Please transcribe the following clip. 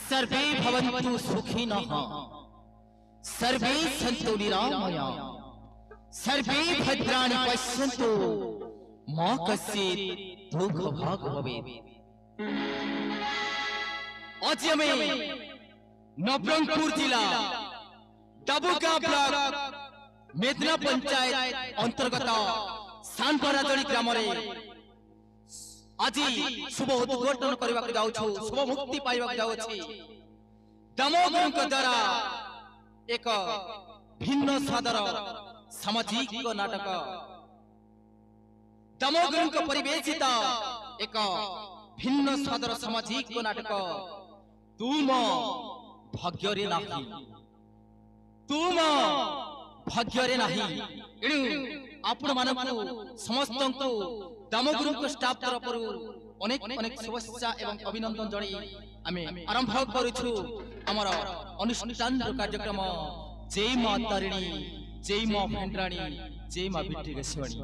सर्वे भवन्तु सुखिनः सर्वे सन्तु निरामया सर्वे भद्राणि पश्यन्तु मा कश्चित् दुःखभाग् भवेत्। आज आमे नवरंगपुर जिला डबुगा ब्लॉक मेदना पंचायत अंतर्गत सांपराजड़ी ग्राम आज शुभ उद्घाटन करने जाऊँ शुभ मुक्ति पाइबा जाऊँगी दामोदर द्वारा एक भिन्न स्वादर सामाजिक नाटक दामोदर परिवेशित एक भिन्न स्वादर सामाजिक नाटक तुम भाग्य नहीं तुम भाग्य नहीं एणु आपण मानक समस्त दामोदर स्टाफ तरफ अनेक अनेक शुभेच्छा एवं अभिनंदन जणाई आमे आरंभ करूछु हमर अनुष्ठान कार्यक्रम। जय मां तारिणी जय मां भेंड्राणी जय मां बिट्टी गसेवाणी।